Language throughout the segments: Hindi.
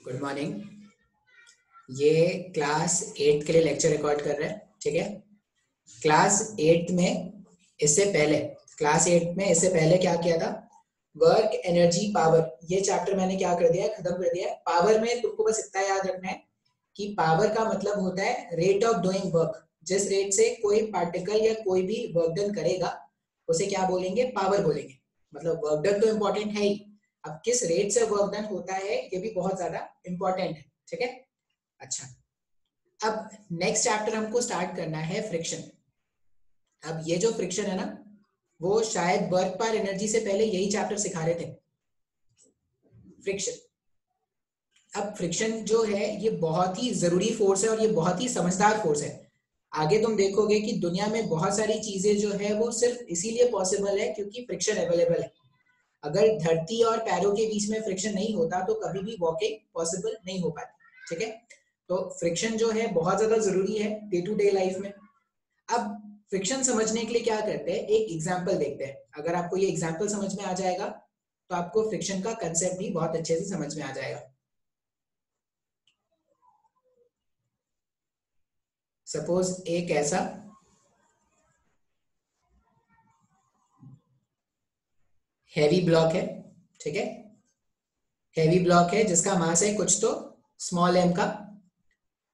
Good morning. ये क्लास 8 के लिए लेक्चर रिकॉर्ड कर रहे हैं, ठीक है। क्लास 8 में इससे पहले क्या किया था, वर्क एनर्जी पावर, ये चैप्टर मैंने क्या कर दिया, खत्म कर दिया। पावर में तुमको बस इतना याद रखना है कि पावर का मतलब होता है रेट ऑफ डूइंग वर्क। जिस रेट से कोई पार्टिकल या कोई भी वर्क डन करेगा उसे क्या बोलेंगे, पावर बोलेंगे। मतलब वर्क डन तो इम्पोर्टेंट है ही, अब किस रेट से वर्क डन होता है ये भी बहुत ज्यादा इंपॉर्टेंट है, ठीक है। अच्छा, अब नेक्स्ट चैप्टर हमको स्टार्ट करना है फ्रिक्शन। अब ये जो फ्रिक्शन है ना, वो शायद वर्क पर एनर्जी से पहले यही चैप्टर सिखा रहे थे, फ्रिक्शन। अब फ्रिक्शन जो है ये बहुत ही जरूरी फोर्स है और ये बहुत ही समझदार फोर्स है। आगे तुम देखोगे कि दुनिया में बहुत सारी चीजें जो है वो सिर्फ इसीलिए पॉसिबल है क्योंकि फ्रिक्शन अवेलेबल है। अगर धरती और पैरों के बीच में फ्रिक्शन नहीं होता तो कभी भी वॉकिंग पॉसिबल नहीं हो पाती, ठीक है। तो फ्रिक्शन जो है बहुत ज्यादा जरूरी है डे टू डे लाइफ में। अब फ्रिक्शन समझने के लिए क्या करते हैं, एक एग्जांपल देखते हैं। अगर आपको ये एग्जांपल समझ में आ जाएगा तो आपको फ्रिक्शन का कंसेप्ट भी बहुत अच्छे से समझ में आ जाएगा। सपोज एक ऐसा हैवी ब्लॉक है, ठीक है। हैवी ब्लॉक है जिसका मास है कुछ तो स्मॉल m का,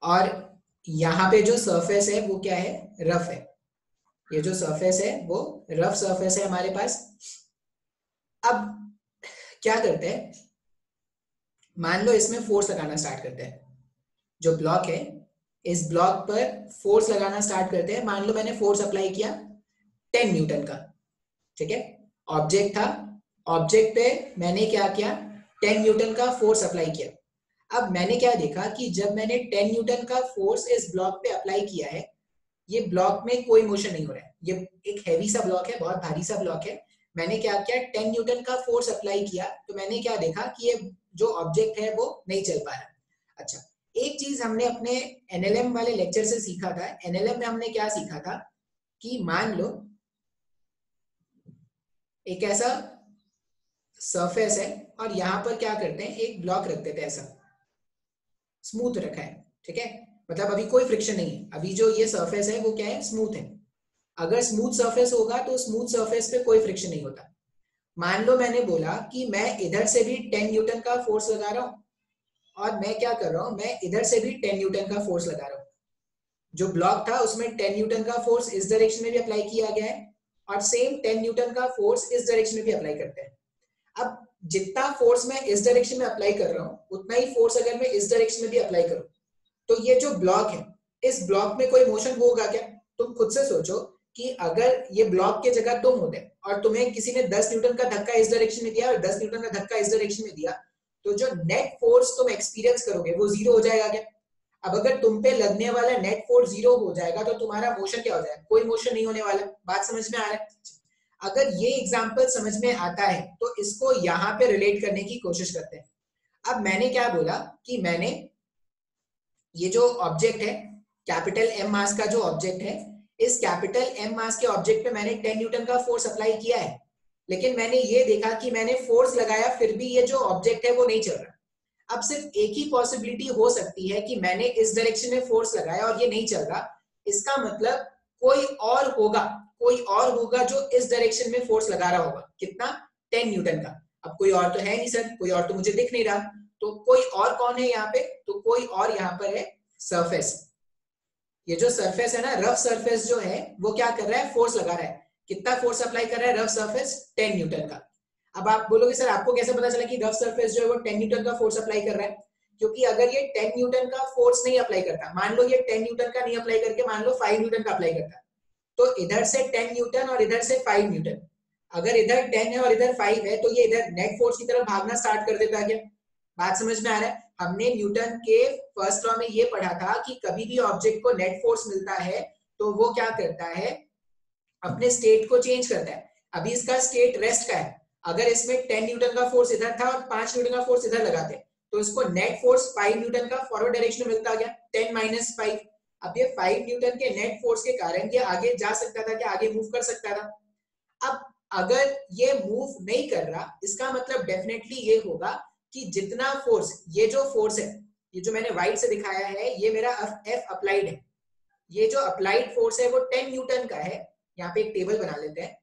और यहाँ पे जो सरफेस है वो क्या है, रफ है। ये जो सरफेस है वो रफ सरफेस है हमारे पास। अब क्या करते हैं, मान लो इसमें फोर्स लगाना स्टार्ट करते हैं। जो ब्लॉक है इस ब्लॉक पर फोर्स लगाना स्टार्ट करते हैं। मान लो मैंने फोर्स अप्लाई किया 10 न्यूटन का, ठीक है। ऑब्जेक्ट था, ऑब्जेक्ट पे मैंने क्या किया, 10 न्यूटन का फोर्स अप्लाई किया। अब मैंने क्या देखा कि जब मैंने 10 न्यूटन का फोर्स इस ब्लॉक पे अप्लाई किया है, ये ब्लॉक में कोई मोशन नहीं हो रहा है। ये एक हैवी सा ब्लॉक है, बहुत भारी सा ब्लॉक है। मैंने क्या किया, 10 न्यूटन का फोर्स अप्लाई किया तो मैंने क्या देखा कि ये जो ऑब्जेक्ट है वो नहीं चल पा रहा। अच्छा, एक चीज हमने अपने एनएलएम वाले लेक्चर से सीखा था। एनएलएम में हमने क्या सीखा था कि मान लो एक ऐसा सरफेस है और यहाँ पर क्या करते हैं, एक ब्लॉक रख देते हैं, ऐसा स्मूथ रखा है, ठीक है। मतलब अभी कोई फ्रिक्शन नहीं है, अभी जो ये सरफेस है वो क्या है, स्मूथ है। अगर स्मूथ सरफेस होगा तो स्मूथ सरफेस पे कोई फ्रिक्शन नहीं होता। मान लो मैंने बोला कि मैं इधर से भी 10 न्यूटन का फोर्स लगा रहा हूँ और मैं क्या कर रहा हूँ, मैं इधर से भी 10 न्यूटन का फोर्स लगा रहा हूँ। जो ब्लॉक था उसमें 10 न्यूटन का फोर्स इस डायरेक्शन में भी अप्लाई किया गया है और सेम 10 न्यूटन का फोर्स इस डायरेक्शन में भी अप्लाई करते हैं। अब जितना फोर्स मैं इस डायरेक्शन में अप्लाई कर रहा हूँ उतना ही फोर्स अगर मैं इस डायरेक्शन में भी अप्लाई करूँ तो ये जो ब्लॉक है इस ब्लॉक में कोई मोशन होगा क्या। तुम खुद से सोचो कि अगर ये ब्लॉक के जगह तुम होते और तुम्हें किसी ने 10 न्यूटन का धक्का इस डायरेक्शन में दिया और 10 न्यूटन का धक्का इस डायरेक्शन में दिया, तो जो नेट फोर्स तुम एक्सपीरियंस करोगे वो जीरो हो जाएगा क्या। अब अगर तुम पे लगने वाला नेट फोर्स जीरो हो जाएगा तो तुम्हारा मोशन क्या हो जाएगा, कोई मोशन नहीं होने वाला। बात समझ में आ रहा है। अगर ये एग्जांपल समझ में आता है तो इसको यहाँ पे रिलेट करने की कोशिश करते हैं। अब मैंने क्या बोला कि मैंने ये जो ऑब्जेक्ट है, कैपिटल एम मास का जो ऑब्जेक्ट है, इस कैपिटल एम मास के ऑब्जेक्ट पे मैंने 10 न्यूटन का फोर्स अप्लाई किया है, लेकिन मैंने ये देखा कि मैंने फोर्स लगाया फिर भी ये जो ऑब्जेक्ट है वो नहीं चल रहा। अब सिर्फ एक ही पॉसिबिलिटी हो सकती है कि मैंने इस डायरेक्शन में फोर्स लगाया और ये नहीं चल रहा। इसका मतलब कोई और होगा जो इस डायरेक्शन में फोर्स लगा रहा होगा। कितना, 10 न्यूटन का। अब कोई और तो है नहीं सर, कोई और तो मुझे दिख नहीं रहा, तो कोई और कौन है यहाँ पे, तो कोई और यहाँ पर है सरफेस। ये जो सरफेस है ना, रफ सरफेस जो है वो क्या कर रहा है, फोर्स लगा रहा है। कितना फोर्स अप्लाई कर रहा है रफ सरफेस, 10 न्यूटन का। अब आप बोलोगे सर आपको कैसे पता चला कि रफ सरफेस जो है वो 10 न्यूटन का फोर्स अप्लाई कर रहा है, क्योंकि अगर ये 10 न्यूटन का फोर्स नहीं अप्लाई करता, मान लो ये 10 न्यूटन का नहीं अप्लाई करके मान लो 5 न्यूटन का अप्लाई करता, तो इधर से 10 न्यूटन और इधर से 5 न्यूटन, अगर इधर 10 है और इधर 5 है तो ये इधर नेट फोर्स की तरफ भागना स्टार्ट कर देता है क्या। बात समझ में आ रहा है। हमने न्यूटन के फर्स्ट लॉ में ये पढ़ा था कि कभी भी ऑब्जेक्ट को नेट फोर्स मिलता है तो वो क्या करता है, अपने स्टेट को चेंज करता है। अभी इसका स्टेट रेस्ट का है, अगर इसमें 10 न्यूटन का फोर्स इधर था और 5 न्यूटन का फोर्स इधर लगाते तो इसको नेट फोर्स 5 न्यूटन का फॉरवर्ड डायरेक्शन में मिलता गया, 10 माइनस 5। अब ये 5 न्यूटन के नेट फोर्स के कारण ये आगे जा सकता था, कि आगे मूव कर सकता था। अब अगर ये मूव नहीं कर रहा, इसका मतलब डेफिनेटली ये होगा कि जितना फोर्स, ये जो फोर्स है, ये जो मैंने व्हाइट से दिखाया है, ये मेरा एफ अप्लाइड है। ये जो अप्लाइड फोर्स है वो 10 न्यूटन का है। यहाँ पे एक टेबल बना लेते हैं।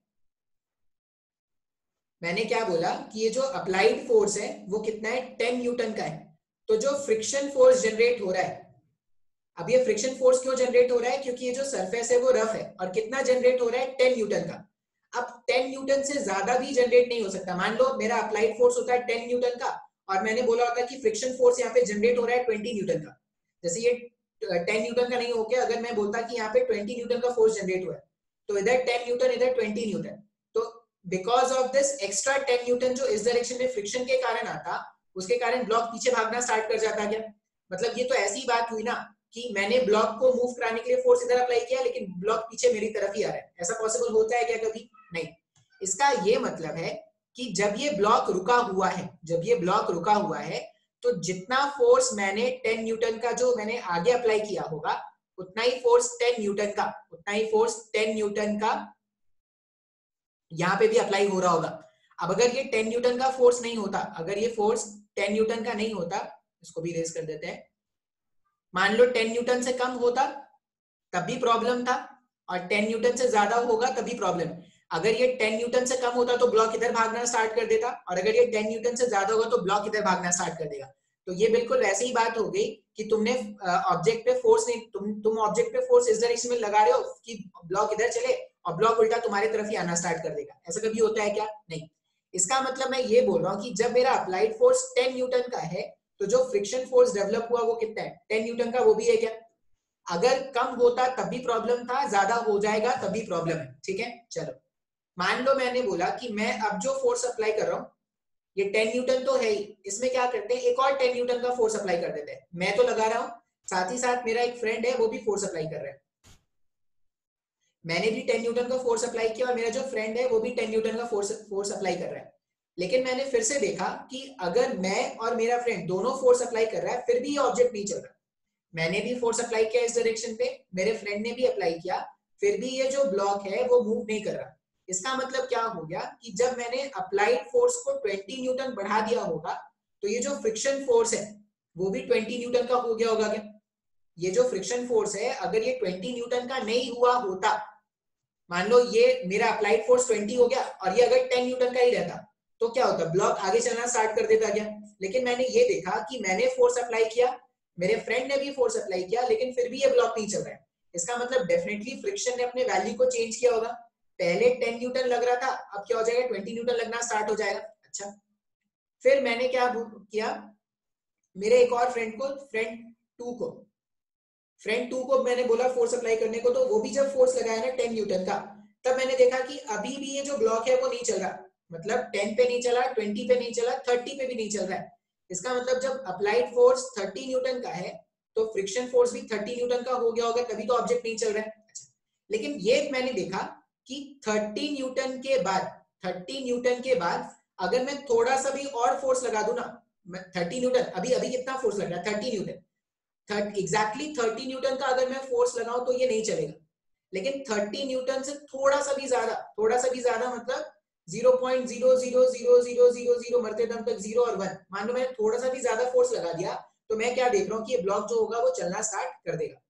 मैंने क्या बोला कि ये जो अप्लाइड फोर्स है वो कितना है, 10 न्यूटन का है। तो जो फ्रिक्शन फोर्स जनरेट हो रहा है, अब ये फ्रिक्शन फोर्स क्यों जनरेट हो रहा है, क्योंकि ये जो सरफेस है वो रफ है, और कितना जनरेट हो रहा है, 10 न्यूटन का। अब 10 न्यूटन से ज्यादा भी जनरेट नहीं हो सकता। मान लो मेरा अप्लाइड फोर्स होता है 10 न्यूटन का, और मैंने बोला होता है कि फ्रिक्शन फोर्स यहाँ पे जनरेट हो रहा है 20 न्यूटन का। जैसे ये 10 न्यूटन का नहीं होके अगर मैं बोलता कि यहाँ पे 20 न्यूटन का फोर्स जनरेट हुआ है, तो इधर 10 न्यूटन, इधर 20 न्यूटन। तो because of this extra 10 Newton जो इस डायरेक्शन में फ्रिक्शन के कारण आता, उसके कारण ब्लॉक पीछे भागना स्टार्ट कर जाता। क्या मतलब, ये तो ऐसी बात हुई ना कि मैंने ब्लॉक को मूव कराने के लिए फोर्स इधर अप्लाई किया, लेकिन ब्लॉक पीछे मेरी तरफ ही आ रहा है। ऐसा पॉसिबल होता है क्या कभी? नहीं। इसका ये मतलब है कि जब ये ब्लॉक रुका हुआ है, जब ये ब्लॉक रुका हुआ है, तो जितना फोर्स मैंने 10 न्यूटन का जो मैंने आगे अप्लाई किया होगा, उतना ही फोर्स 10 न्यूटन का, उतना ही फोर्स 10 न्यूटन का यहां पे भी अप्लाई हो रहा होगा। अब अगर ये 10 न्यूटन का फोर्स नहीं होता, अगर ये फोर्स 10 न्यूटन का नहीं होता, इसको भी रेज कर देते हैं, मान लो 10 न्यूटन से कम होता तब भी प्रॉब्लम था, और 10 न्यूटन से ज्यादा होगा तभी प्रॉब्लम। अगर ये 10 न्यूटन से कम होता तो ब्लॉक इधर भागना स्टार्ट कर देता, और अगर ये 10 न्यूटन से ज्यादा होगा तो ब्लॉक इधर भागना स्टार्ट कर देगा। तो ये बिल्कुल वैसे ही बात हो गई कि तुमने ऑब्जेक्ट पे फोर्स नहीं, तुम ऑब्जेक्ट पे फोर्स इस डायरेक्शन में लगा रहे हो कि ब्लॉक इधर चले, और ब्लॉक उल्टा तुम्हारी तरफ ही आना स्टार्ट कर देगा। ऐसा कभी होता है क्या? नहीं। इसका मतलब मैं ये बोल रहा हूँ कि जब मेरा अप्लाइड फोर्स 10 न्यूटन का है, तो जो फ्रिक्शन फोर्स डेवलप हुआ वो कितना है, 10 न्यूटन का, वो भी है क्या? अगर कम होता तब भी प्रॉब्लम था, ज्यादा हो जाएगा तब भी प्रॉब्लम है। ठीक है, चलो मान लो मैंने बोला कि मैं अब जो फोर्स अप्लाई कर रहा हूँ, ये 10 न्यूटन तो है ही, इसमें क्या करते हैं, एक और 10 न्यूटन का फोर्स अप्लाई कर देते हैं। मैं तो लगा रहा हूँ, साथ ही साथ मेरा एक फ्रेंड है वो भी फोर्स अप्लाई कर रहा है। मैंने भी 10 न्यूटन का फोर्स अप्लाई किया, और मेरा जो फ्रेंड है वो भी 10 न्यूटन का फोर्स अप्लाई कर रहा है। लेकिन मैंने फिर से देखा कि अगर मैं और मेरा फ्रेंड दोनों फोर्स अप्लाई कर रहा है, फिर भी ये ऑब्जेक्ट नहीं चल रहा। मैंने भी फोर्स अप्लाई किया इस डायरेक्शन पे, मेरे फ्रेंड ने भी अप्लाई किया, फिर भी ये जो ब्लॉक है वो मूव नहीं कर रहा। इसका मतलब क्या हो गया कि जब मैंने अप्लाइड फोर्स को 20 न्यूटन बढ़ा दिया होगा, तो ये जो फ्रिक्शन फोर्स है वो भी 20 न्यूटन का हो गया होगा क्या? ये जो फ्रिक्शन फोर्स है, अगर ये 20 न्यूटन का नहीं हुआ होता, मान लो ये मेरा अप्लाइड फोर्स 20 हो गया और ये अगर 10 न्यूटन का ही रहता, तो क्या होता, ब्लॉक आगे चलना स्टार्ट कर देता क्या? लेकिन मैंने ये देखा कि मैंने फोर्स अप्लाई किया, मेरे फ्रेंड ने भी फोर्स अप्लाई किया, लेकिन फिर भी ये ब्लॉक नहीं चल रहा है। इसका मतलब डेफिनेटली फ्रिक्शन ने अपने वैल्यू को चेंज किया होगा। पहले 10 न्यूटन लग रहा था, अब क्या हो जाएगा, 20 न्यूटन लगना स्टार्ट हो जाएगा। अच्छा, फिर मैंने क्या किया, मेरे एक और फ्रेंड को, फ्रेंड टू को मैंने बोला फोर्स अप्लाई करने को, तो वो भी जब फोर्स लगाया ना 10 न्यूटन का, तब मैंने देखा कि अभी भी ये जो ब्लॉक है वो नहीं चल रहा। मतलब 10 पे नहीं चला, 20 पे नहीं चला, 30 पे भी नहीं चल रहा है। इसका मतलब जब अप्लाइड फोर्स 30 न्यूटन का है, तो फ्रिक्शन फोर्स भी 30 न्यूटन का हो गया होगा, तभी तो ऑब्जेक्ट नहीं चल रहा है। अच्छा, लेकिन ये मैंने देखा कि 30 न्यूटन के बाद, 30 न्यूटन के बाद अगर मैं थोड़ा सा भी और फोर्स लगा दूं ना, 30 न्यूटन, अभी अभी कितना फोर्स लग रहा है, 30 न्यूटन, एग्जैक्टली 30 न्यूटन का अगर मैं फोर्स लगाऊं तो ये नहीं चलेगा। लेकिन 30 न्यूटन से थोड़ा सा भी ज्यादा, थोड़ा सा भी ज्यादा मतलब 0.00000 मरते दम तक 0 और 1, मान लो मैंने थोड़ा सा भी ज्यादा फोर्स लगा दिया, तो मैं क्या देख रहा हूँ कि ये ब्लॉक जो होगा वो चलना स्टार्ट कर देगा।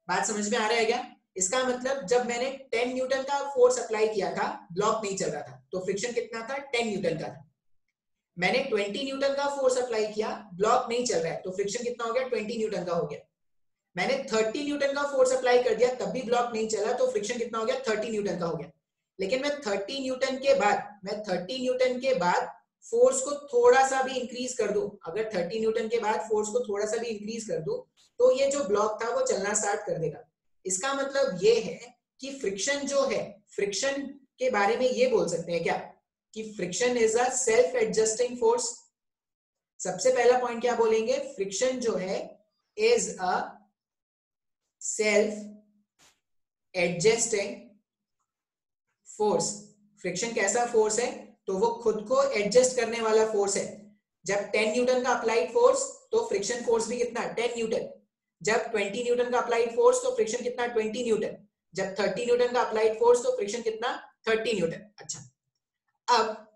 बात समझ में आ रहा है क्या? इसका मतलब जब मैंने 10 न्यूटन का फोर्स अप्लाई किया था, ब्लॉक नहीं चल रहा था, तो फ्रिक्शन कितना था, 10 न्यूटन का था। मैंने 20 न्यूटन का फोर्स अप्लाई किया, ब्लॉक नहीं चल रहा है, तो फ्रिक्शन कितना हो गया, 20 न्यूटन का हो गया। मैंने 30 न्यूटन का फोर्स अप्लाई कर दिया, तब भी ब्लॉक नहीं चला, तो फ्रिक्शन कितना हो गया, 30 न्यूटन का हो गया। लेकिन मैं 30 न्यूटन के बाद, फोर्स को थोड़ा सा भी इंक्रीज कर दूं, अगर 30 न्यूटन के बाद फोर्स को थोड़ा सा भी इंक्रीज कर दूं, तो ये जो ब्लॉक था वो चलना स्टार्ट कर देगा। इसका मतलब ये है कि फ्रिक्शन जो है, फ्रिक्शन के बारे में ये बोल सकते हैं क्या कि friction is a self adjusting force. सबसे पहला पॉइंट क्या बोलेंगे, फ्रिक्शन जो है is a self adjusting force. Friction कैसा फोर्स है, तो वो खुद को एडजस्ट करने वाला फोर्स है। जब 10 न्यूटन का अप्लाइड फोर्स, तो फ्रिक्शन फोर्स भी कितना, 10 न्यूटन। जब 20 न्यूटन का अप्लाइड फोर्स, तो फ्रिक्शन कितना, 20 न्यूटन। जब 30 न्यूटन का अप्लाइड फोर्स, तो फ्रिक्शन कितना, 30 न्यूटन। अच्छा, अब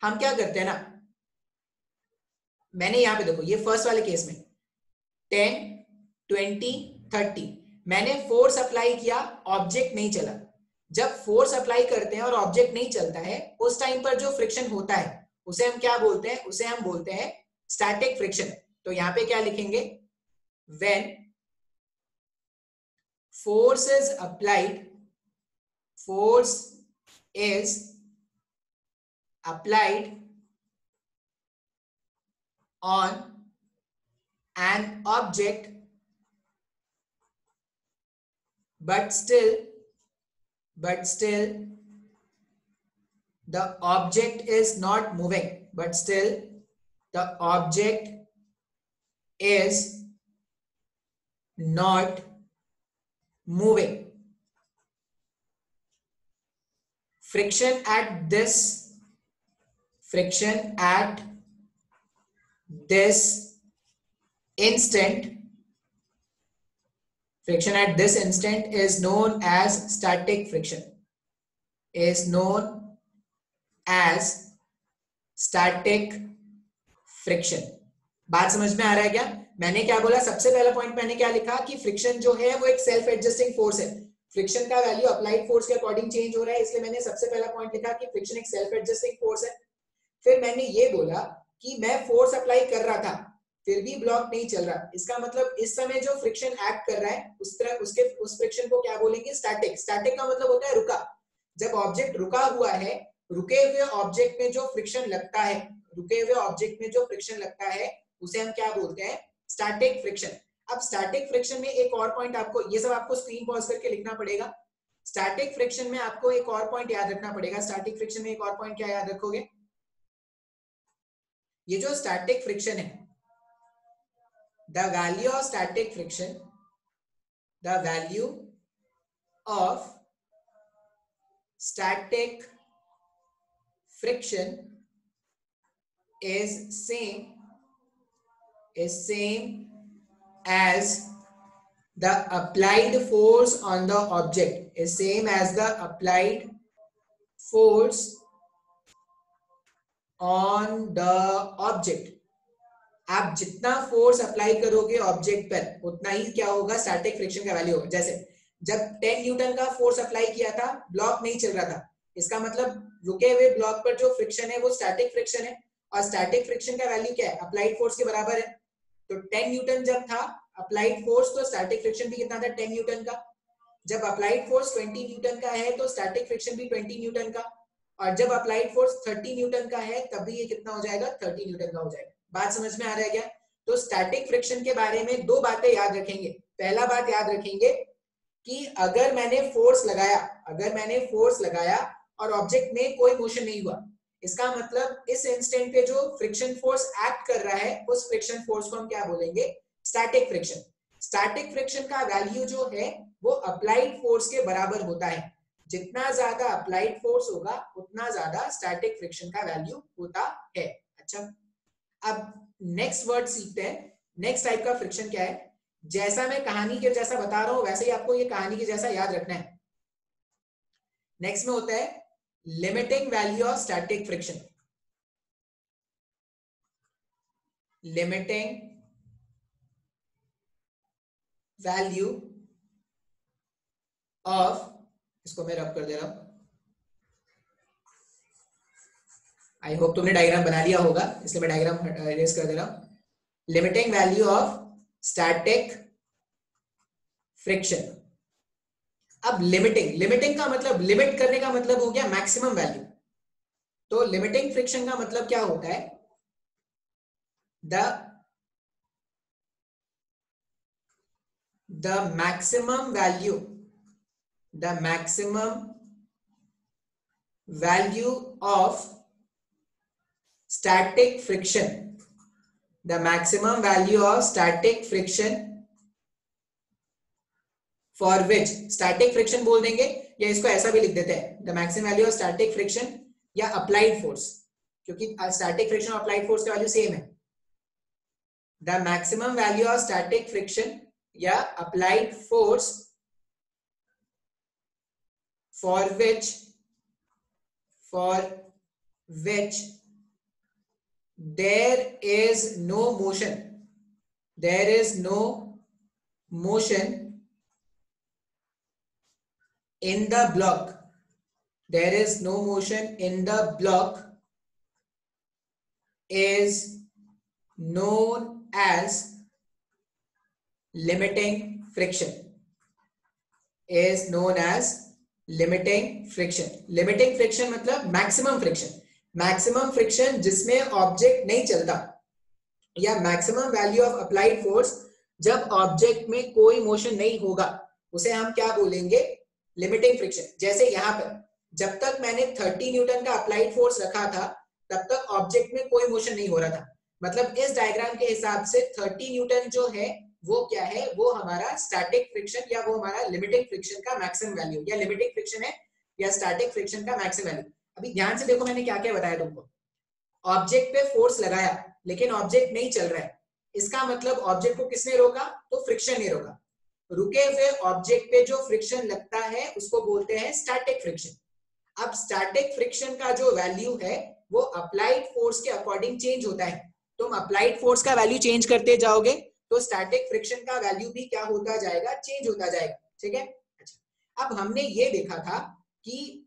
हम क्या करते हैं ना, मैंने यहाँ पे देखो, ये फर्स्ट वाले केस में 10, 20, 30 मैंने फोर्स अप्लाई किया, ऑब्जेक्ट नहीं चला। जब फोर्स अप्लाई करते हैं और ऑब्जेक्ट नहीं चलता है, उस टाइम पर जो फ्रिक्शन होता है उसे हम क्या बोलते हैं? उसे हम बोलते हैं स्टैटिक फ्रिक्शन। तो यहां पे क्या लिखेंगे? When force is applied, force is applied on an object but still the object is not moving, but still the object is not moving. Friction at this instant, friction at this instant is known as static friction, is known as static friction. बात समझ में आ रहा है क्या? मैंने क्या बोला? सबसे पहला पॉइंट मैंने क्या लिखा कि फ्रिक्शन जो है वो एक सेल्फ एडजस्टिंग फोर्स है। फ्रिक्शन का वैल्यू अप्लाइड फोर्स के अकॉर्डिंग चेंज हो रहा है, इसलिए मैंने सबसे पहला पॉइंट लिखा कि फ्रिक्शन एक सेल्फ एडजस्टिंग फोर्स है। फिर मैंने ये बोला कि मैं फोर्स अप्लाई कर रहा था फिर भी ब्लॉक नहीं चल रहा, इसका मतलब इस समय जो फ्रिक्शन एक्ट कर रहा है उस फ्रिक्शन को क्या बोलेंगे? स्टैटिक। स्टैटिक का मतलब होता है रुका। जब ऑब्जेक्ट रुका हुआ है, रुके हुए ऑब्जेक्ट में जो फ्रिक्शन लगता है, रुके हुए ऑब्जेक्ट में जो फ्रिक्शन लगता है उसे हम क्या बोलते हैं? Static friction. अब स्टैटिक फ्रिक्शन में एक और पॉइंट आपको, ये सब आपको स्क्रीन पॉज करके लिखना पड़ेगा। स्टैटिक फ्रिक्शन में आपको एक और पॉइंट याद रखना पड़ेगा। स्टैटिक फ्रिक्शन में एक और पॉइंट क्या याद रखोगे? ये जो स्टैटिक फ्रिक्शन है, the value of static friction, the value of static friction is same as the applied force on the object, is same as the applied force on the object. आप जितना फोर्स अप्लाई करोगे ऑब्जेक्ट पर उतना ही क्या होगा? स्टैटिक फ्रिक्शन का वैल्यू होगा। जैसे जब 10 न्यूटन का फोर्स अप्लाई किया था, ब्लॉक नहीं चल रहा था, इसका मतलब रुके हुए ब्लॉक पर जो फ्रिक्शन है वो स्टैटिक फ्रिक्शन है, और स्टैटिक फ्रिक्शन का वैल्यू क्या है? अप्लाइड फोर्स के बराबर है। तो 10 न्यूटन जब था अप्लाइड फोर्स, तो स्टैटिक फ्रिक्शन भी कितना था? 10 न्यूटन का। जब अप्लाइड फोर्स 20 न्यूटन का है तो स्टैटिक फ्रिक्शन भी 20 न्यूटन का, और जब अप्लाइड फोर्स 30 न्यूटन का है तब भी ये कितना हो जाएगा? 30 न्यूटन का हो जाएगा। बात समझ में आ रहा है क्या? तो स्टैटिक फ्रिक्शन के बारे में दो बातें याद रखेंगे। पहला बात याद रखेंगे कि अगर मैंने फोर्स लगाया और ऑब्जेक्ट में कोई मोशन नहीं हुआ, इसका मतलब इस इंस्टेंट पे जो फ्रिक्शन फोर्स एक्ट कर रहा है उस फ्रिक्शन फोर्स को हम क्या बोलेंगे? Static friction. स्टैटिक फ्रिक्शन का वैल्यू जो है वो अप्लाइड फोर्स के बराबर होता है। जितना ज्यादा अप्लाइड फोर्स होगा उतना ज्यादा स्टैटिक फ्रिक्शन का वैल्यू होता है। अच्छा, अब नेक्स्ट वर्ड सीखते हैं। नेक्स्ट टाइप का फ्रिक्शन क्या है? जैसा मैं कहानी के जैसा बता रहा हूं वैसे ही आपको ये कहानी के जैसा याद रखना है। नेक्स्ट में होता है limiting value of static friction. Limiting value of, इसको मैं रब कर दे रहा हूं। आई होप तुमने डायग्राम बना लिया होगा, इसलिए मैं डायग्राम इरेज कर दे रहा हूं। Limiting value of static friction. अब लिमिटिंग का मतलब, लिमिट करने का मतलब हो गया मैक्सिमम वैल्यू। तो लिमिटिंग फ्रिक्शन का मतलब क्या होता है? the maximum value of static friction, the maximum value of static friction for which, static friction बोल देंगे या इसको ऐसा भी लिख देते हैं, the maximum value of static friction या applied force, क्योंकि static friction और applied force का वैल्यू सेम है। the maximum value of static friction या applied force for which there is no motion, there is no motion in the block, there is no motion in the block is known as limiting friction, is known as limiting friction. limiting friction मतलब मैक्सिमम फ्रिक्शन, मैक्सिमम फ्रिक्शन जिसमें ऑब्जेक्ट नहीं चलता, या maximum value of applied force जब ऑब्जेक्ट में कोई मोशन नहीं होगा, उसे हम क्या बोलेंगे, लिमिटिंग फ्रिक्शन। जैसे यहाँ पर जब तक मैंने 30 न्यूटन का अप्लाइड फोर्स रखा था तब तक ऑब्जेक्ट में कोई मोशन नहीं हो रहा था, मतलब इस डायग्राम के हिसाब से 30 न्यूटन जो है वो क्या है, वो हमारा स्टैटिक फ्रिक्शन या वो हमारा लिमिटिंग फ्रिक्शन का मैक्सिमम वैल्यू, या लिमिटिंग फ्रिक्शन है या स्टैटिक फ्रिक्शन का मैक्सिमम वैल्यू। अभी ध्यान से देखो मैंने क्या क्या बताया तुमको, ऑब्जेक्ट पे फोर्स लगाया लेकिन ऑब्जेक्ट नहीं चल रहा है, इसका मतलब ऑब्जेक्ट को किसने रोका, तो फ्रिक्शन ने रोका। रुके हुए ऑब्जेक्ट पे जो फ्रिक्शन लगता है उसको बोलते हैं स्टैटिक फ्रिक्शन। अब स्टैटिक फ्रिक्शन का जो वैल्यू है वो अप्लाइड फोर्स के अकॉर्डिंग चेंज होता है। तुम अप्लाइड फोर्स का वैल्यू चेंज करते जाओगे तो स्टैटिक फ्रिक्शन का वैल्यू भी क्या होता जाएगा, चेंज होता जाएगा। ठीक है, अच्छा अब हमने ये देखा था कि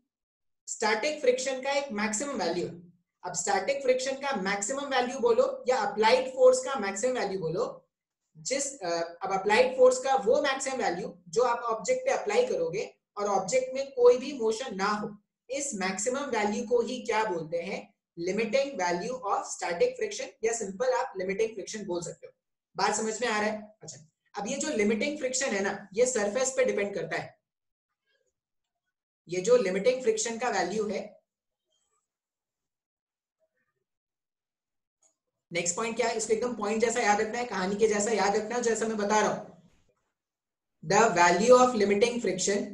स्टैटिक फ्रिक्शन का एक मैक्सिमम वैल्यू है। अब स्टैटिक फ्रिक्शन का मैक्सिमम वैल्यू बोलो या अप्लाइड फोर्स का मैक्सिमम वैल्यू बोलो, अब अप्लाइड फोर्स का वो मैक्सिमम वैल्यू जो आप ऑब्जेक्ट पे अप्लाई करोगे और ऑब्जेक्ट में कोई भी मोशन ना हो, इस मैक्सिमम वैल्यू को ही क्या बोलते हैं, limiting value of static friction, या सिंपल आप लिमिटिंग फ्रिक्शन बोल सकते हो। बात समझ में आ रहा है? अच्छा अब ये जो लिमिटिंग फ्रिक्शन है ना, ये सरफेस पे डिपेंड करता है। ये जो लिमिटिंग फ्रिक्शन का वैल्यू है, नेक्स्ट पॉइंट क्या है, इसको एकदम पॉइंट जैसा याद रखना है, कहानी के जैसा याद रखना है, जैसा मैं बता रहा हूं। The value of limiting friction,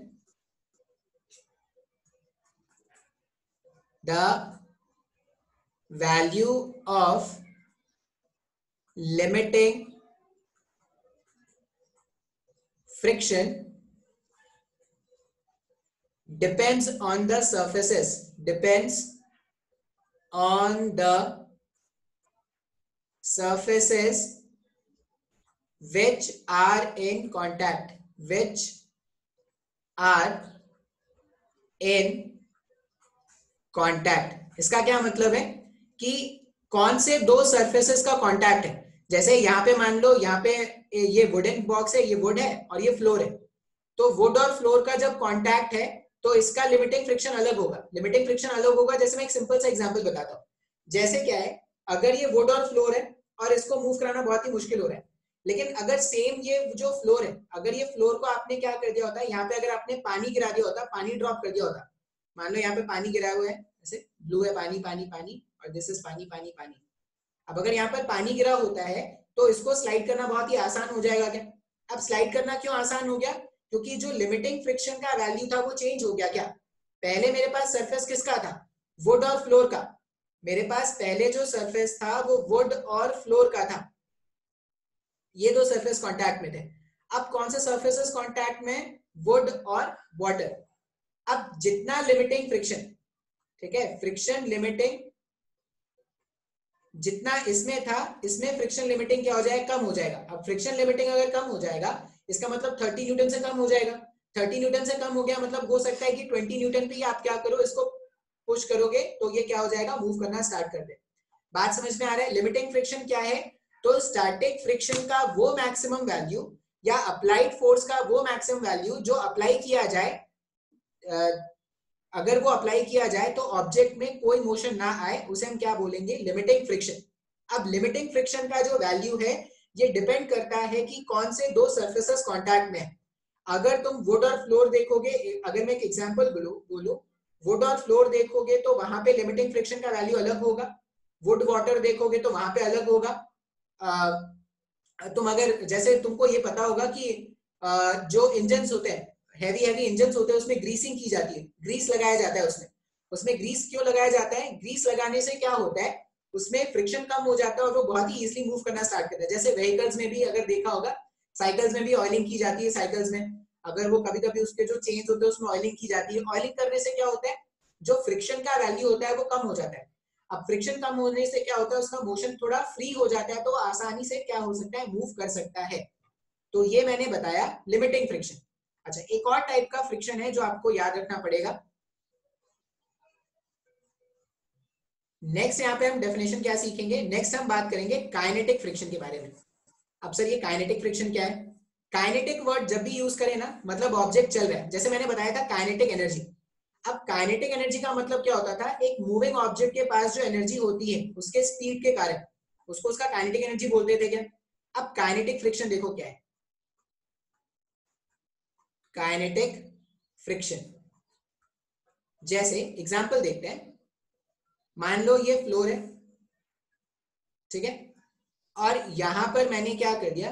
the value of limiting friction depends on the surfaces, depends on the surfaces which are in contact, which are in contact. इसका क्या मतलब है कि कौन से दो सरफेसेस का कॉन्टैक्ट है। जैसे यहाँ पे मान लो, यहाँ पे ये वुडन बॉक्स है, ये वुड है और ये फ्लोर है, तो वुड और फ्लोर का जब कॉन्टैक्ट है तो इसका लिमिटिंग फ्रिक्शन अलग होगा, लिमिटिंग फ्रिक्शन अलग होगा। जैसे मैं एक सिंपल सा एग्जांपल बताता हूँ, जैसे क्या है, अगर ये वुड और फ्लोर है और इसको मूव कराना बहुत ही मुश्किल हो रहा है, लेकिन अगर सेम ये जो फ्लोर है, अगर ये फ्लोर को आपने क्या कर दिया होता है, यहाँ पे अगर आपने पानी गिरा दिया होता, पानी ड्रॉप कर दिया होता, मान लो यहाँ पे पानी गिरा हुआ है, ऐसे ब्लू है, पानी पानी पानी, और दिस इज पानी पानी पानी। अब अगर यहाँ पर पानी गिरा होता है तो इसको स्लाइड करना बहुत ही आसान हो जाएगा क्या। अब स्लाइड करना क्यों आसान हो गया, क्योंकि जो लिमिटिंग फ्रिक्शन का वैल्यू था वो चेंज हो गया। क्या, पहले मेरे पास सरफेस किसका था, वुड और फ्लोर का, मेरे पास पहले जो सरफेस था वो वुड और फ्लोर का था, ये दो सरफेस कॉन्टैक्ट में थे। अब कौन से सरफेसेस कॉन्टैक्ट में, वुड और वाटर। अब जितना लिमिटिंग फ्रिक्शन, ठीक है, फ्रिक्शन लिमिटिंग जितना इसमें था, इसमें फ्रिक्शन लिमिटिंग क्या हो जाएगा, कम हो जाएगा। अब फ्रिक्शन लिमिटिंग अगर कम हो जाएगा, इसका मतलब 30 न्यूटन से कम हो जाएगा। 30 न्यूटन से कम हो गया मतलब हो सकता है कि 20 न्यूटन पे आप क्या करो, इसको पुश करोगे तो ये क्या हो जाएगा, मूव करना स्टार्ट कर दे। बात समझ में आ रहा है? लिमिटिंग फ्रिक्शन क्या है, तो स्टैटिक फ्रिक्शन का वो मैक्सिमम वैल्यू या अप्लाइड फोर्स का वो मैक्सिमम वैल्यू जो अप्लाई किया जाए, अगर वो अप्लाई किया जाए तो ऑब्जेक्ट में कोई मोशन ना आए, उसे हम क्या बोलेंगे, लिमिटिंग फ्रिक्शन। अब लिमिटिंग फ्रिक्शन का जो वैल्यू है ये डिपेंड करता है कि कौन से दो सरफेसेस कांटेक्ट में है। अगर तुम वुड और फ्लोर देखोगे, अगर मैं एक एग्जांपल बोलूं, वुड और फ्लोर देखोगे तो वहां पे लिमिटिंग फ्रिक्शन का वैल्यू अलग होगा, वुड वाटर देखोगे तो वहां पे अलग होगा। तुम अगर, जैसे तुमको ये पता होगा कि जो इंजन्स होते हैं, हैवी हैवी इंजन्स होते हैं, उसमें ग्रीसिंग की जाती है, ग्रीस लगाया जाता है उसमें। उसमें ग्रीस क्यों लगाया जाता है, ग्रीस लगाने से क्या होता है, उसमें फ्रिक्शन कम हो जाता है और वो बहुत ही इजीली मूव करना स्टार्ट करता है। जैसे व्हीकल्स में भी अगर देखा होगा, साइकिल्स में भी ऑयलिंग की जाती है, साइकिल्स में अगर वो कभी कभी उसके जो चेन्स होते हैं उसमें ऑयलिंग की जाती है। ऑयलिंग करने से क्या होता है, जो फ्रिक्शन का वैल्यू होता है वो कम हो जाता है। अब फ्रिक्शन कम होने से क्या होता है, उसका मोशन थोड़ा फ्री हो जाता है, तो आसानी से क्या हो सकता है, मूव कर सकता है। तो ये मैंने बताया लिमिटिंग फ्रिक्शन। अच्छा, एक और टाइप का फ्रिक्शन है जो आपको याद रखना पड़ेगा। नेक्स्ट यहाँ पे हम डेफिनेशन क्या सीखेंगे, नेक्स्ट हम बात करेंगे काइनेटिक फ्रिक्शन के बारे में। अब सर ये काइनेटिक फ्रिक्शन क्या है? काइनेटिक वर्ड जब भी यूज करें ना, मतलब ऑब्जेक्ट चल रहा है, जैसे मैंने बताया था काइनेटिक एनर्जी। अब काइनेटिक एनर्जी का मतलब क्या होता था, एक मूविंग ऑब्जेक्ट के पास जो एनर्जी होती है उसके स्पीड के कारण, उसको उसका काइनेटिक एनर्जी बोलते थे क्या। अब काइनेटिक फ्रिक्शन देखो क्या है, काइनेटिक फ्रिक्शन। जैसे एग्जांपल देखते हैं, मान लो ये फ्लोर है, ठीक है, और यहां पर मैंने क्या कर दिया,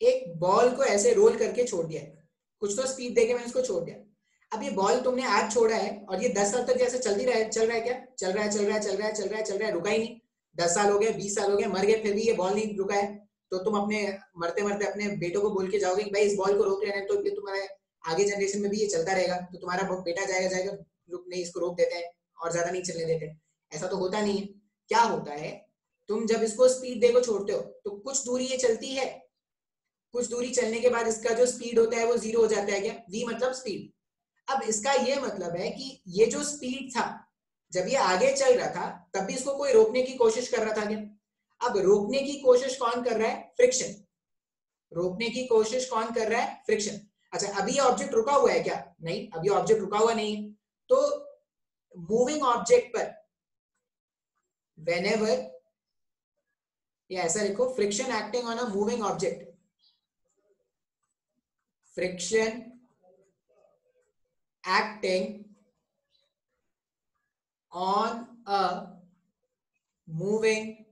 एक बॉल को ऐसे रोल करके छोड़ दिया है, कुछ तो स्पीड देके मैंने इसको छोड़ दिया। अब ये बॉल तुमने आज छोड़ा है और ये 10 साल तक जैसे चलती रहा है, चल रहा है क्या, चल रहा है चल रहा है चल रहा है चल रहा है चल रहा है, रुका ही नहीं। 10 साल हो गए, 20 साल हो गए, मर गए, फिर भी ये बॉल नहीं रुका है। तो तुम अपने मरते मरते अपने बेटों को बोल के जाओगे कि भाई इस बॉल को रोक लेना है, तो ये तुम्हारे आगे जनरेशन में भी ये चलता रहेगा, तो तुम्हारा बेटा जाएगा जाएगा, रुक नहीं, इसको रोक देते हैं और ज्यादा नहीं चलने देते। ऐसा तो होता नहीं है। क्या होता है, तुम जब इसको स्पीड देखो छोड़ते हो तो कुछ दूरी ये चलती है, कुछ दूरी चलने के बाद इसका जो स्पीड होता है वो जीरो हो जाता है क्या, v मतलब स्पीड। अब इसका ये मतलब है कि ये जो स्पीड था, जब ये आगे चल रहा था तब भी इसको कोई रोकने की कोशिश कर रहा था क्या। अब रोकने की कोशिश कौन कर रहा है, फ्रिक्शन। रोकने की कोशिश कौन कर रहा है, फ्रिक्शन। अच्छा, अभी ये ऑब्जेक्ट रुका हुआ है क्या, नहीं, अभी ऑब्जेक्ट रुका हुआ नहीं है। तो मूविंग ऑब्जेक्ट पर whenever, या ऐसा लिखो, friction acting on a moving object, friction acting on a moving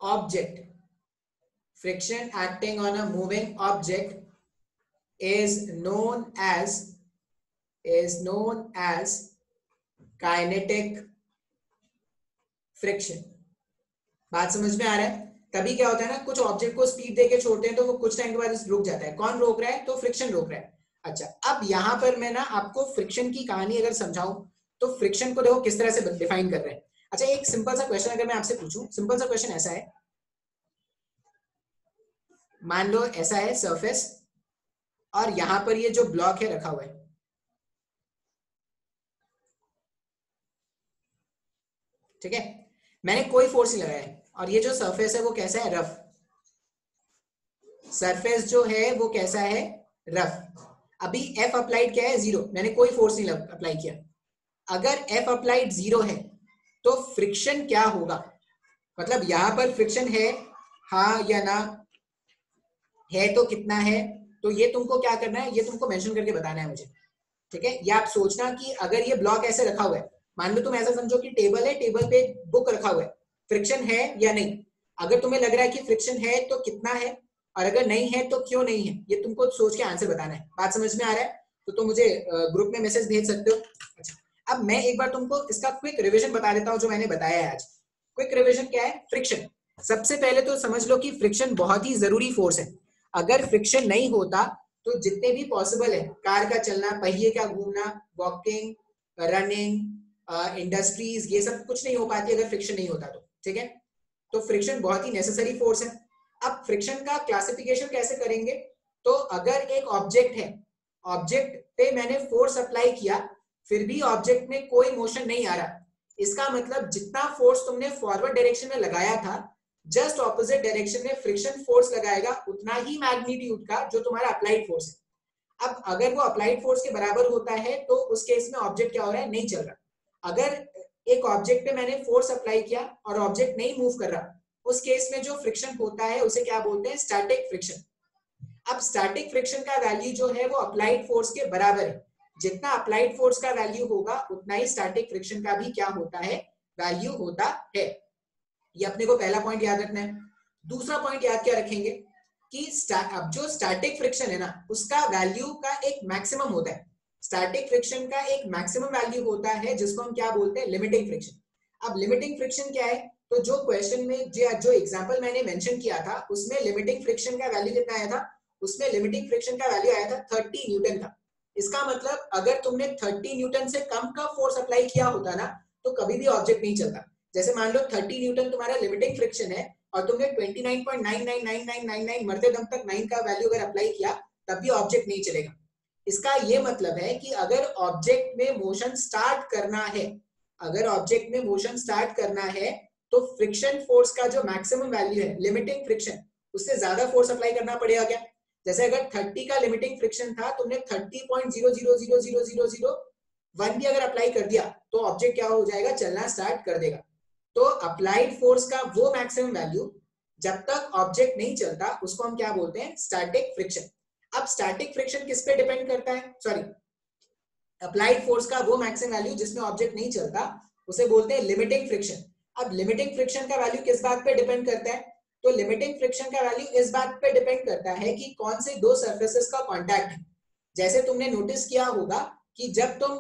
object, friction acting on a moving object is known as kinetic friction। बात समझ में आ रहा है? तभी क्या होता है ना, कुछ ऑब्जेक्ट को स्पीड देके छोड़ते हैं तो वो कुछ टाइम के बाद रुक जाता है, कौन रोक रहा है, तो फ्रिक्शन रोक रहा है। अच्छा, अब यहां पर मैं ना आपको फ्रिक्शन की कहानी अगर समझाऊं तो फ्रिक्शन को देखो किस तरह से डिफाइन कर रहे हैं। अच्छा, एक सिंपल सा क्वेश्चन अगर मैं आपसे पूछूं, सिंपल सा क्वेश्चन ऐसा है, मान लो ऐसा है सरफेस और यहां पर ये जो ब्लॉक है रखा हुआ है, ठीक है, मैंने कोई फोर्स नहीं लगाया है और ये जो सरफेस है वो कैसा है, रफ। सरफेस जो है वो कैसा है, रफ। अभी एफ अप्लाइड क्या है, जीरो, मैंने कोई फोर्स नहीं अप्लाई किया। अगर एफ अप्लाइड जीरो है तो फ्रिक्शन क्या होगा, मतलब यहां पर फ्रिक्शन है, हाँ या ना, है तो कितना है, तो ये तुमको क्या करना है, ये तुमको मेंशन करके बताना है मुझे, ठीक है। या आप सोचना कि अगर ये ब्लॉक ऐसे रखा हुआ है, मान लो तुम ऐसा समझो कि टेबल है, टेबल पे बुक रखा हुआ है, फ्रिक्शन है या नहीं। अगर तुम्हें लग रहा है कि फ्रिक्शन है तो कितना है, और अगर नहीं है तो क्यों नहीं है, ये तुमको सोच के आंसर बताना है। बात समझ में आ रहा है? तो तुम मुझे ग्रुप में मैसेज भेज सकते हो। अच्छा, अब मैं एक बार तुमको इसका क्विक रिविजन बता देता हूँ जो मैंने बताया है आज। क्विक रिविजन क्या है, फ्रिक्शन। सबसे पहले तो समझ लो कि फ्रिक्शन बहुत ही जरूरी फोर्स है। अगर फ्रिक्शन नहीं होता तो जितने भी पॉसिबल है, कार का चलना, पहिए का घूमना, वॉकिंग, रनिंग, इंडस्ट्रीज, ये सब कुछ नहीं हो पाती अगर फ्रिक्शन नहीं होता तो, ठीक है। तो फ्रिक्शन बहुत ही नेसेसरी फोर्स है। अब फ्रिक्शन का क्लासिफिकेशन कैसे करेंगे, तो अगर एक ऑब्जेक्ट है, ऑब्जेक्ट पे मैंने फोर्स अप्लाई किया, फिर भी ऑब्जेक्ट में कोई मोशन नहीं आ रहा, इसका मतलब जितना फोर्स तुमने फॉरवर्ड डायरेक्शन में लगाया था, जस्ट ऑपोजिट डायरेक्शन में फ्रिक्शन फोर्स लगाएगा उतना ही मैग्नीट्यूड का जो तुम्हारा अप्लाइड फोर्स है। अब अगर वो अप्लाइड फोर्स के बराबर होता है तो उस केस में ऑब्जेक्ट क्या हो रहा है, नहीं चल रहा। अगर एक ऑब्जेक्ट पे मैंने फोर्स अप्लाई किया और ऑब्जेक्ट नहीं मूव कर रहा, उस केस में जो फ्रिक्शन होता है उसे क्या बोलते हैं, स्टैटिक फ्रिक्शन। अब स्टैटिक फ्रिक्शन का वैल्यू जो है वो अप्लाइड फोर्स के बराबर है। जितना अप्लाइड फोर्स का वैल्यू होगा उतना ही स्टैटिक फ्रिक्शन का भी क्या होता है, वैल्यू होता है। ये अपने को पहला पॉइंट याद रखना है। दूसरा पॉइंट याद क्या रखेंगे कि अब जो स्टैटिक फ्रिक्शन है ना, उसका वैल्यू का एक मैक्सिमम होता है। स्टैटिक फ्रिक्शन का एक मैक्सिमम वैल्यू होता है जिसको हम क्या बोलते हैं, लिमिटिंग फ्रिक्शन। अब लिमिटिंग फ्रिक्शन क्या है, तो जो क्वेश्चन में जो एग्जांपल मैंने मेंशन किया था उसमें लिमिटिंग फ्रिक्शन का वैल्यू कितना आया था, उसमें लिमिटिंग फ्रिक्शन का वैल्यू आया था 30 न्यूटन का। इसका मतलब अगर तुमने 30 न्यूटन से कम का फोर्स अप्लाई किया होता ना, तो कभी भी ऑब्जेक्ट नहीं चलता। जैसे मान लो 30 न्यूटन तुम्हारा लिमिटिंग फ्रिक्शन है और तुमने 29.999999 मरते दम तक 9 का वैल्यू अगर अप्लाई किया तब भी ऑब्जेक्ट नहीं चलेगा। इसका ये मतलब है कि अगर ऑब्जेक्ट में मोशन स्टार्ट करना है, अगर ऑब्जेक्ट में मोशन स्टार्ट करना है तो फ्रिक्शन फोर्स का जो मैक्सिमम वैल्यू है लिमिटिंग फ्रिक्शन, उससे ज्यादा फोर्स अप्लाई करना पड़ेगा क्या? जैसे अगर 30 का लिमिटिंग फ्रिक्शन था, तुमने 30.0000001 भी अगर अप्लाई कर दिया तो ऑब्जेक्ट क्या हो जाएगा, चलना स्टार्ट कर देगा। तो अप्लाइड फोर्स का वो मैक्सिमम वैल्यू जब तक ऑब्जेक्ट नहीं चलता उसको हम क्या बोलते हैं, स्टैटिक फ्रिक्शन। अब स्टैटिक फ्रिक्शन किस पे डिपेंड करता है, सॉरी अप्लाइड फोर्स का वो मैक्सिमम वैल्यू जिसमें ऑब्जेक्ट नहीं चलता उसे बोलते हैं लिमिटिंग फ्रिक्शन। अब लिमिटिंग फ्रिक्शन का वैल्यू किस बात पे डिपेंड करता है, तो लिमिटिंग फ्रिक्शन का वैल्यू इस बात पे डिपेंड करता है कि कौन से दो सरफेसेस का कांटेक्ट है। जैसे तुमने नोटिस किया होगा कि जब तुम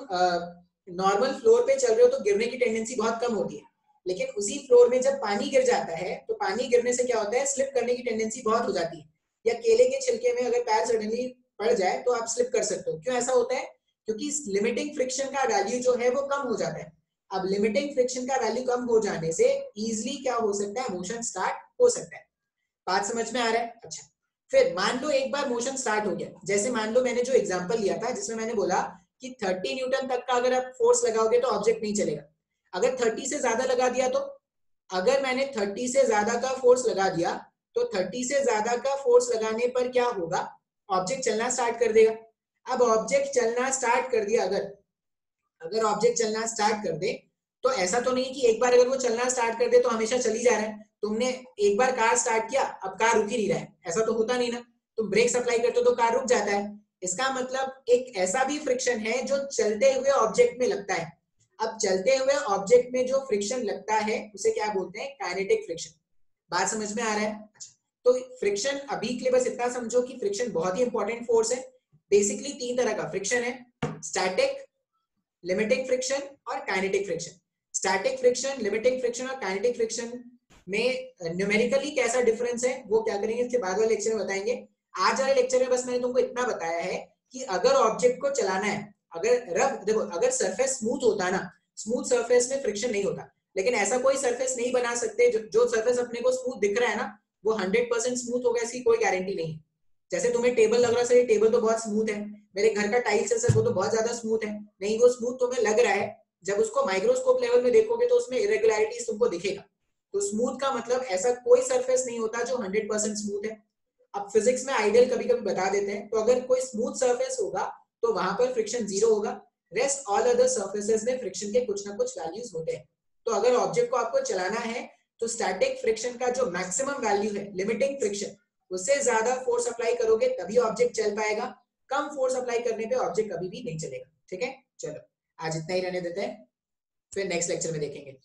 नॉर्मल फ्लोर पे चल रहे हो तो गिरने की टेंडेंसी बहुत कम होती है, लेकिन उसी फ्लोर में जब पानी गिर जाता है तो पानी गिरने से क्या होता है, स्लिप करने की टेंडेंसी बहुत हो जाती है। या केले के छिलके में अगर पैर सडनली पड़ जाए तो आप स्लिप कर सकते हो। क्यों ऐसा होता है, क्योंकि लिमिटिंग फ्रिक्शन का वैल्यू जो है वो कम हो जाता है। अब लिमिटिंग फ्रिक्शन का वैल्यू कम हो जाने से इजिली क्या हो सकता है, मोशन स्टार्ट हो सकता है। बात समझ में आ रहा है? अच्छा, फिर मान लो एक बार मोशन स्टार्ट हो गया, जैसे मान लो मैंने जो एग्जांपल लिया था जिसमें मैंने बोला कि 30 न्यूटन तक का अगर आप फोर्स लगाओगे तो ऑब्जेक्ट नहीं चलेगा। अगर 30 से ज्यादा लगा दिया तो, अगर मैंने 30 से ज्यादा का फोर्स लगा दिया तो 30 से ज्यादा का फोर्स लगाने पर क्या होगा, ऑब्जेक्ट चलना स्टार्ट कर देगा। अब ऑब्जेक्ट चलना स्टार्ट कर दिया, अगर ऑब्जेक्ट चलना स्टार्ट कर दे तो ऐसा तो नहीं कि एक बार अगर वो चलना स्टार्ट कर दे तो हमेशा चली जा रहा है। तुमने एक बार कार स्टार्ट किया, अब कार रुक ही नहीं रहा है, ऐसा तो होता नहीं ना। तुम ब्रेक अप्लाई करते हो तो कार रुक जाता है। इसका मतलब एक ऐसा भी फ्रिक्शन है जो चलते हुए ऑब्जेक्ट में लगता है। अब चलते हुए ऑब्जेक्ट में जो फ्रिक्शन लगता है उसे क्या बोलते हैं, काइनेटिक फ्रिक्शन। बात समझ में आ रहा है? अच्छा, तो फ्रिक्शन अभी के लिए बस इतना समझो कि फ्रिक्शन बहुत ही इंपॉर्टेंट फोर्स है। बेसिकली 3 तरह का फ्रिक्शन है, स्टैटिक, लिमिटिंग फ्रिक्शन और kinetic friction. Static friction, limiting friction और काइनेटिक फ्रिक्शन में न्यूमेरिकली कैसा डिफरेंस है वो क्या करेंगे इसके बाद वाले लेक्चर में बताएंगे। आज वाले लेक्चर में बस मैंने तुमको इतना बताया है कि अगर ऑब्जेक्ट को चलाना है, अगर रफ देखो, अगर सरफेस स्मूथ होता ना, स्मूथ सरफेस में फ्रिक्शन नहीं होता, लेकिन ऐसा कोई सरफेस नहीं बना सकते जो सरफेस अपने को स्मूथ दिख रहा है ना वो 100% स्मूथ होगा, इसकी कोई गारंटी नहीं। जैसे तुम्हें टेबल लग रहा है, टेबल तो बहुत स्मूथ है, मेरे घर का टाइल्स है सर वो तो बहुत ज्यादा स्मूथ है, नहीं वो स्मूथ तुम्हें लग रहा है, जब उसको माइक्रोस्कोप लेवल में देखोगे तो उसमें इरेगुलरिटीज तुमको दिखेगा। तो स्मूथ का मतलब ऐसा कोई सरफेस नहीं होता जो 100% स्मूथ है। अब फिजिक्स में आइडियल कभी कभी बता देते हैं, तो अगर कोई स्मूथ सरफेस होगा तो वहां पर फ्रिक्शन 0 होगा, रेस्ट ऑल अदर सरफेसेस में फ्रिक्शन के कुछ ना कुछ वैल्यूज होते हैं। तो अगर ऑब्जेक्ट को आपको चलाना है तो स्टैटिक फ्रिक्शन का जो मैक्सिमम वैल्यू है लिमिटिंग फ्रिक्शन, उससे ज्यादा फोर्स अप्लाई करोगे तभी ऑब्जेक्ट चल पाएगा, कम फोर्स अप्लाई करने पे ऑब्जेक्ट कभी भी नहीं चलेगा। ठीक है, चलो आज इतना ही रहने देते हैं, फिर नेक्स्ट लेक्चर में देखेंगे।